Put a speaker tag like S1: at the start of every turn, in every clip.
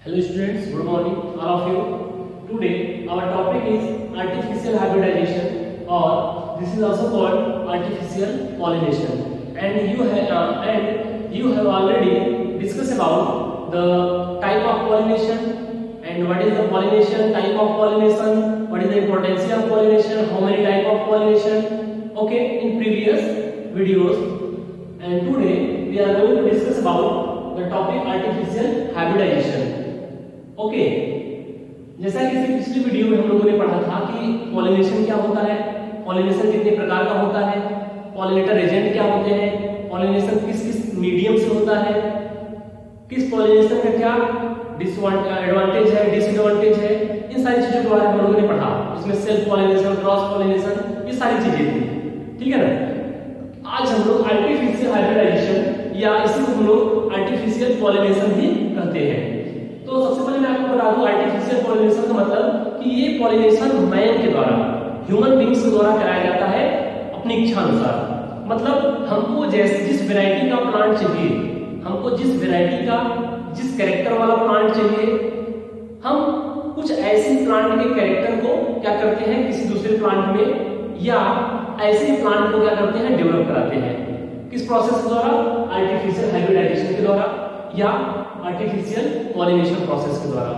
S1: Hello students, good morning all of you. Today our topic is artificial hybridization, or this is also called artificial pollination. And you have already discussed about the type of pollination and what is the pollination, type of pollination, what is the importance of pollination, how many type of pollination, okay, in previous videos. And today we are going to discuss about the topic artificial hybridization. Okay जैसा कि पिछली video में हम लोगों ने पढ़ा था कि पॉलिनेशन क्या होता है, पॉलिनेशन कितने प्रकार का होता है, पॉलिनेटर एजेंट क्या होते हैं, पॉलिनेशन किस किस मीडियम से होता है, किस पॉलिनेशन का क्या एडवांटेज है, डिसएडवांटेज है, इन सारी चीजों के बारे में हम लोगों ने पढ़ा। इसमें सेल्फ पॉलिनेशन, क्रॉस पॉलिनेशन, ये सारी चीजें थी, ठीक है ना। आज हम लोग आर्टिफिशियल हाइब्रिडाइजेशन या इसी को हम लोग आर्टिफिशियल पॉलिनेशन भी कहते हैं। तो सबसे पहले मैं आपको बता दूं आर्टिफिशियल पॉलिनेशन का मतलब कि ये पॉलिनेशन मैन के द्वारा, ह्यूमन बींग्स के द्वारा कराया जाता है अपनी इच्छा अनुसार। मतलब हमको जिस वैरायटी का प्लांट चाहिए, हमको जिस वैरायटी का जिस कैरेक्टर वाला प्लांट चाहिए, हम कुछ ऐसे प्लांट के कैरेक्टर को क्या करते हैं किसी दूसरे प्लांट में, या ऐसे प्लांट को क्या करते हैं डेवलप कराते हैं। किस प्रोसेस के द्वारा? आर्टिफिशियल हाइब्रिडाइजेशन के द्वारा या आर्टिफिशियल पॉलिनेशन प्रोसेस के द्वारा।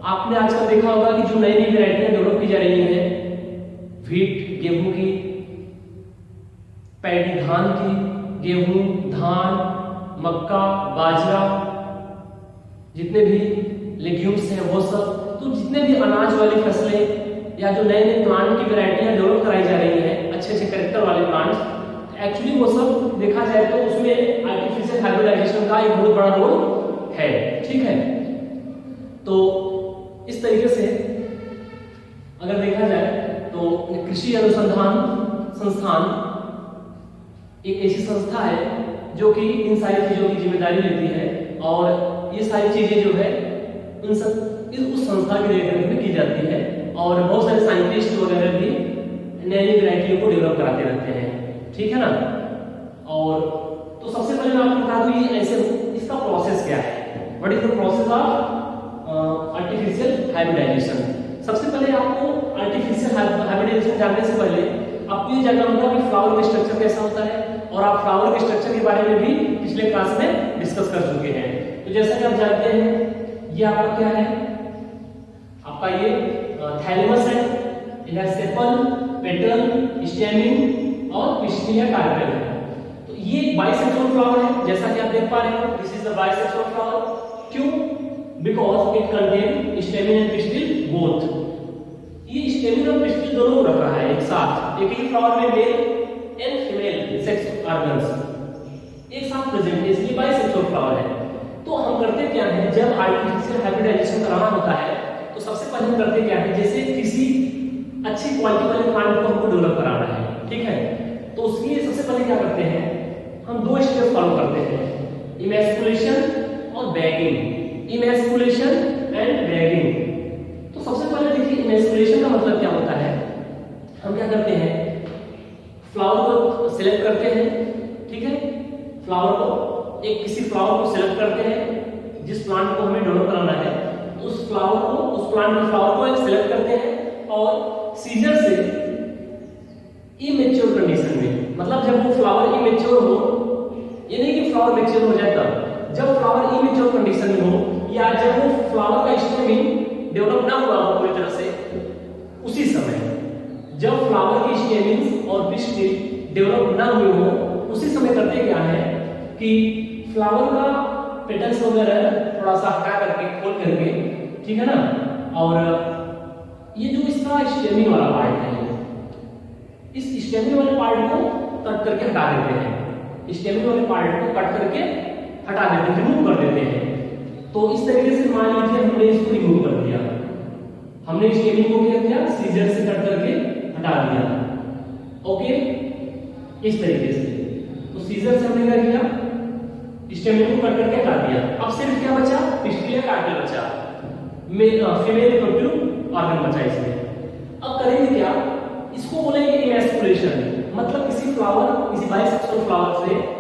S1: आपने आजकल देखा होगा कि जो नई नई वैरायटियां डेवलप की जा रही हैं, व्हीट गेहूं की, पैडी धान की, गेहूं, धान, मक्का, बाजरा, जितने भी लेग्यूम्स हैं वो सब, तो जितने भी अनाज वाली फसलें या जो नए नए प्लांट की वैरायटियां डेवलप कराई जा रही हैं, अच्छे अच्छे कैरेक्टर वाले प्लांट्स, एक्चुअली वो सब देखा जाए तो उसमें आर्टिफिशियल हाइब्रिडाइजेशन का एक बहुत बड़ा रोल है, ठीक है। तो इस तरीके से अगर देखा जाए तो कृषि अनुसंधान संस्थान एक ऐसी संस्था है जो कि इन सारी चीजों की जिम्मेदारी लेती है, और ये सारी चीजें जो है उस संस्था की देखरेख में की जाती है, और बहुत सारे साइंटिस्ट वगैरह भी नई नई वैरायटियों को डेवलप कराते रहते हैं, ठीक है ना। और तो सबसे पहले मैं आपको बता दूं ये ऐसे इसका प्रोसेस क्या है, what is the process of artificial hybridisation. सबसे पहले आपको आर्टिफिशियल हाइब्रिडाइजेशन जानने से पहले आपको ये जानना होगा कि फ्लावर का स्ट्रक्चर कैसा होता है, और आप फ्लावर के स्ट्रक्चर के बारे में भी पिछले क्लास में डिस्कस कर चुके हैं। तो जैसा कि आप जानते हैं ये आपका क्या है, आपका ये थैलेमस है, इधर सेपल, पेटल, स्टेमिन और पिस्टिल या कार्पेल है। तो ये बाइसेक्सुअल फ्लावर है, जैसा कि आप देख पा रहे हो, this is the bisexual flower. क्यों? Because it contain stamen and pistil both. ये स्टेमिन और पिस्टिल दोनों रख रहा है एक साथ, एक ही फ्लावर में male and female sex organs एक साथ प्रेजेंट है, इसलिए बाइसेक्सुअल फ्लावर है। तो हम करते क्या है, जब आर्टिफिशियल हाइब्रिडाइजेशन कराना होता है तो सबसे पहले हम करते क्या है, जैसे किसी अच्छी क्वालिटी वाले प्लांट को हमको डेवलप कराना है, ठीक है, तो उसके लिए सबसे पहले क्या करते हैं, हम दो स्टेप फॉलो करते हैं, इमेस्कुलेशन और बैगिंग। Emasculation and bagging. तो सबसे पहले देखिए इमेस्कुलेशन का मतलब क्या होता है। हम क्या करते हैं, फ्लावर को सिलेक्ट करते हैं, ठीक है, फ्लावर को किसी फ्लावर को सिलेक्ट करते हैं जिस प्लांट को हमें डेवलप कराना है, उस फ्लावर को, उस प्लांट के फ्लावर को सिलेक्ट करते हैं और सीजर से इमेच्योर कंडीशन में, मतलब जब वो फ्लावर इमेच्योर हो, ये नहीं कि फ्लावर मैच्योर हो जाए तब, जब फ्लावर इमेच्योर कंडीशन में हो, या जब वो फ्लावर का स्टेमिन डेवलप ना हुआ हो पूरी तरह से, उसी समय जब फ्लावर की स्टेमिन्स और पिस्टिल डेवलप ना हुए हो, उसी समय करते क्या है कि फ्लावर का पेटल्स वगैरह थोड़ा सा हटा करके, खोल करके, ठीक है ना, और ये जो इसका स्टेमिन वाला पार्ट है, इस स्टेमिन वाले पार्ट को कट करके हटा देते हैं, स्टेमिन वाले पार्ट को कट करके हटा देते हैं, रिमूव कर देते हैं। तो इस तरीके से मान लीजिए हमने इसको रिमूव कर दिया, हमने स्टेमिन को क्या किया, सीजर से कट करके हटा दिया, ओके, इस तरीके से। तो सीजर से हमने क्या किया, स्टेमिन को कट करके हटा दिया। अब सिर्फ क्या बचा, पिस्टिल या कार्पेल बचा, फीमेल रिप्रोडक्टिव ऑर्गन बचा इसमें। अब करेंगे क्या, इसको बोलेंगे इमेस्कुलेशन, मतलब किसी फ्लावर, किसी बाइसेक्सुअल फ्लावर से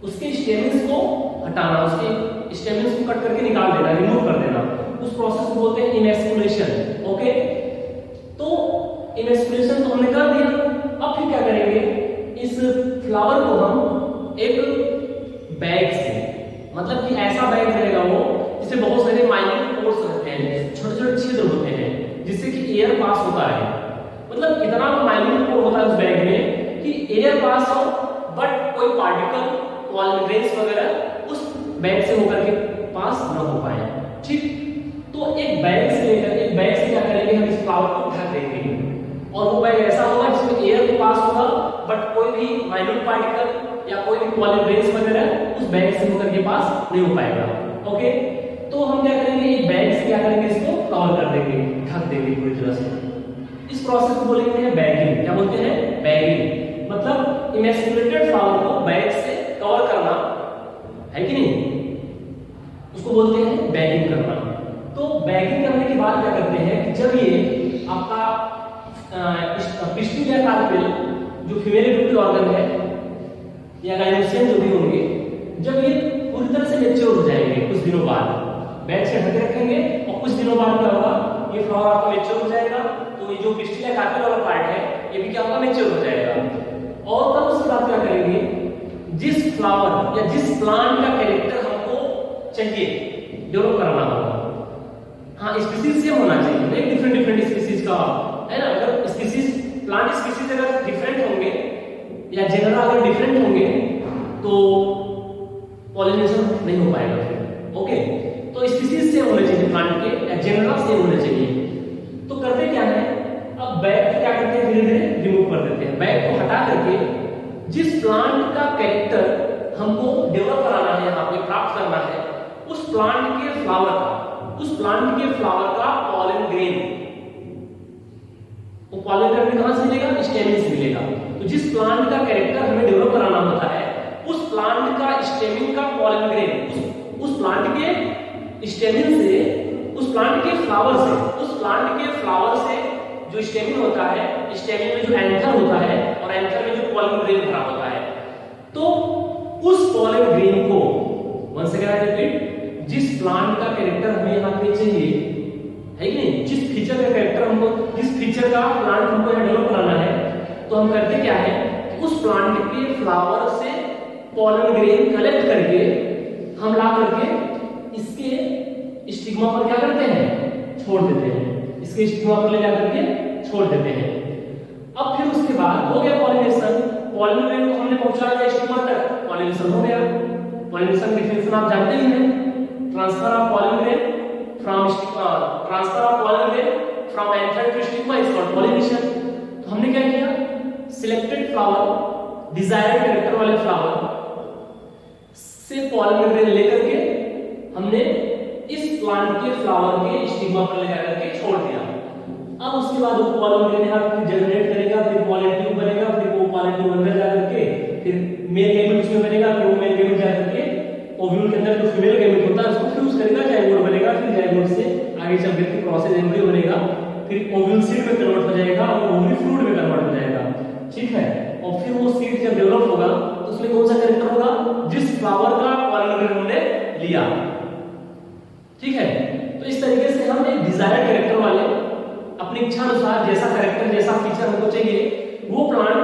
S1: उसके स्टेमिन्स को हटाना, उसके स्टेमिन्स को कट करके निकाल देना, रिमूव कर उस प्रोसेस को बोलते हैं इमैस्कुलेशन। ओके, तो इमैस्कुलेशन तो हमने कर दिया। अब फिर क्या करेंगे, इस फ्लावर को हम एक बैग से, मतलब कि ऐसा बैग रहेगा वो जिसमें बहुत सारे माइन्यूट पोर्स रहते हैं, छोटे छोटे छिद्र होते हैं जिससे कि एयर पास होता है। मतलब इतना माइन्यूट पोर होता है उस बैग में कि एयर पास हो बट कोई पार्टिकल पॉलन ग्रेन्स वगैरह उस बैग से होकर के पास न हो पाए। ठीक, तो एक बैग से क्या करेंगे, हम इस फ्लावर को ढक देंगे और वो बैग ऐसा होगा जिसमें एयर पास होगा बट कोई भी माइन्यूट पार्टिकल या कोई भी पॉलन ग्रेन्स वगैरह उस बैग से होकर के पास नहीं हो पाएगा। ओके, तो हम क्या करेंगे, एक बैग से क्या करेंगे, इसको कवर कर देंगे, ढक देंगे पूरी तरह से। इस प्रोसेस को बोलेंगे हैं बैगिंग। क्या बोलते हैं, बैगिंग। मतलब इमैस्कुलेटेड फ्लावर को बैग से कवर करना है कि नहीं, उसको बोलते हैं बैगिंग करना। तो बैगिंग करने के बाद क्या करते हैं कि जब ये आपका पिस्टिल या कार्पेल जो फीमेल रिप्रोडक्टिव ऑर्गन है या गाइनोसियन जो भी होंगे, जब ये पूरी तरह से मैच्योर हो जाएंगे कुछ दिनों बाद, बैग से ढके रखेंगे और कुछ दिनों बाद क्या होगा, ये फ्लावर आपका मैच्योर हो जाएगा। तो ये जो पिस्टिल या कार्पेल वाला पार्ट है ये भी क्या होगा, मैच्योर हो जाएगा। और तब उसके बाद क्या करेंगे, जिस फ्लावर या जिस प्लांट का कैरेक्टर हमको चाहिए डेवलप करना होगा, हाँ स्पीसीज सेम होना चाहिए, एक डिफरेंट स्पीसीज का है ना। अगर स्पीसीज प्लांट स्पीसीज अगर डिफरेंट होंगे या जेनरा अगर डिफरेंट होंगे तो पॉलिनेशन नहीं हो पाएगा फिर। ओके, तो स्पीसीज सेम होने चाहिए प्लांट के या जेनरा सेम होने चाहिए। तो करते क्या है, अब बैग को क्या करते हैं, धीरे धीरे रिमूव कर देते हैं। बैग को हटा करके जिस प्लांट का कैरेक्टर हमको डेवलप कराना है, यहाँ पे प्राप्त करना है, उस प्लांट के फ्लावर का पॉलन ग्रेन, वो पॉलन ग्रेन कहां से मिलेगा, स्टेमिन से मिलेगा। तो जिस प्लांट का कैरेक्टर हमें डेवलप कराना होता है, उस प्लांट का स्टेमिन का पॉलन ग्रेन, उस प्लांट के स्टेमिन से, उस प्लांट के फ्लावर से जो स्टेमिन होता है, स्टेमिन में जो एंथर होता है और एंथर में जो पॉलन ग्रेन भरा होता है, तो उस पॉलन ग्रेन को वन सेकंड आई रिपीट, जिस प्लांट का कैरेक्टर हमें यहाँ पे चाहिए है कि नहीं, जिस फीचर का कैरेक्टर हमको, जिस फीचर का प्लांट हमको यहाँ डेवलप कराना है, तो हम करते क्या है, उस प्लांट के फ्लावर से पॉलन ग्रेन कलेक्ट करके हम ला करके इसके स्टिग्मा पर क्या करते हैं, छोड़ देते हैं, इसके स्टिग्मा पर ले जा करके छोड़ देते हैं। अब फिर उसके बाद हो गया पॉलिनेशन, पॉलन ग्रेन को हमने पहुंचा दिया स्टिग्मा तक, पॉलिनेशन हो गया। पॉलिनेशन डिफिनेशन आप जानते ही हैं, transfer of pollen grain from anther to stigma is called pollination. तो हमने क्या किया, सिलेक्टेड फ्लावर, डिजायर्ड कैरेक्टर वाले फ्लावर से पॉलन ग्रेन लेकर के हमने इस प्लांट के फ्लावर के स्टिग्मा पर ले जाकर के छोड़ दिया। अब उसके बाद वो पॉलन ग्रेन यहाँ फिर जनरेट करेगा, फिर पॉलन ट्यूब बनेगा, फिर वो पॉलन ट्यूब अंदर जा करके फिर मेल गैमेट उसमें बनेगा, फिर वो मेल गैमेट जा करके ओव्यूल के अंदर जो फीमेल गैमेट होता है उसको फ्यूज करेगा, जाइगोट बनेगा, फिर जाइगोट से आगे चल के प्रोसेस एम्ब्रियो बनेगा, फिर ओव्यूल सीड में कन्वर्ट हो जाएगा और ओवरी फ्रूट में कन्वर्ट हो जाएगा। ठीक है, और फिर वो सीड जब डेवलप होगा तो उसमें कौन सा कैरेक्टर होगा, जिस फ्लावर का पॉलन ग्रेन हमने लिया। ठीक है, तो इस तरीके से हम एक डिजायर्ड कैरेक्टर वाले, अपनी इच्छा अनुसार जैसा कैरेक्टर, जैसा फीचर हमको चाहिए, वो प्लांट,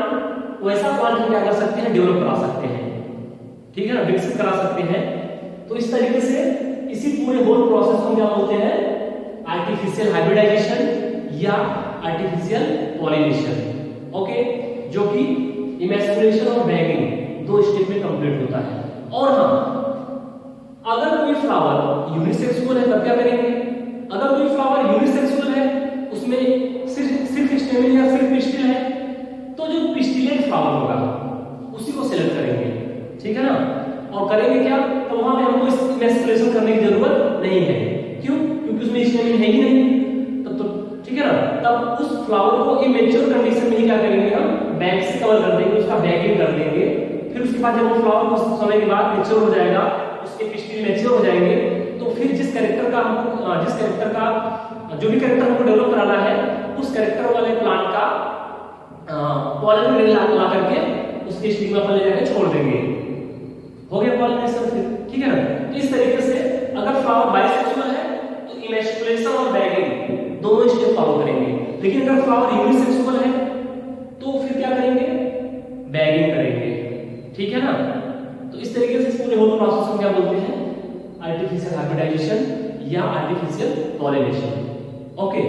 S1: वैसा प्लांट हम क्या कर सकते हैं, डेवलप करा सकते हैं। ठीक है ना, विकसित करा सकते हैं। तो इस तरीके से इसी पूरे होल प्रोसेस को क्या बोलते हैं, आर्टिफिशियल हाइब्रिडाइजेशन या आर्टिफिशियल पॉलिनेशन। ओके, जो कि इमैस्कुलेशन और बैगिंग दो स्टेप में कंप्लीट होता है। और हाँ, अगर कोई फ्लावर यूनिसेक्सुअल है तब क्या करेंगे, अगर कोई फ्लावर यूनिसेक्सुअल है, उसमें सिर्फ स्टेमिन या सिर्फ पिस्टिल है, तो जो पिस्टिलेट फ्लावर होगा उसी को सिलेक्ट करेंगे। ठीक है ना, और करेंगे क्या, तो वहां पे हमको इमैस्कुलेशन करने की जरूरत नहीं है। क्यों, क्योंकि उसमें स्टेमिन है ही नहीं तब तो। ठीक है ना, तब उस फ्लावर को इमेच्योर कंडीशन में ही क्या करेंगे, हम बैग से कवर कर देंगे, उसका बैगिंग कर देंगे। फिर उसके बाद जब वो फ्लावर कुछ समय के बाद मैच्योर हो जाएगा, उसके पिस्टिल मैच्योर हो जाएंगे, तो फिर जिस कैरेक्टर का जो भी कैरेक्टर हमको डेवलप कराना है, उस कैरेक्टर वाले प्लांट का पॉलन ग्रेन ला करके उसके स्टिग्मा पर ले जाकर छोड़ देंगे। हो गया पॉलिनेशन फिर। ठीक है ना, तो इस तरीके से अगर फ्लावर बाइसेक्सुअल है तो दोनों स्टेप फॉलो करेंगे। लेकिन अगर फ्लावर यूनिसेक्सुअल है तो फिर क्या करेंगे, बैगिंग करेंगे, ठीक है ना। तो इस तरीके से इस पूरे होल प्रोसेस को क्या बोलते हैं, आर्टिफिशियल हाइब्रिडाइजेशन या आर्टिफिशियल पॉलिनेशन। ओके।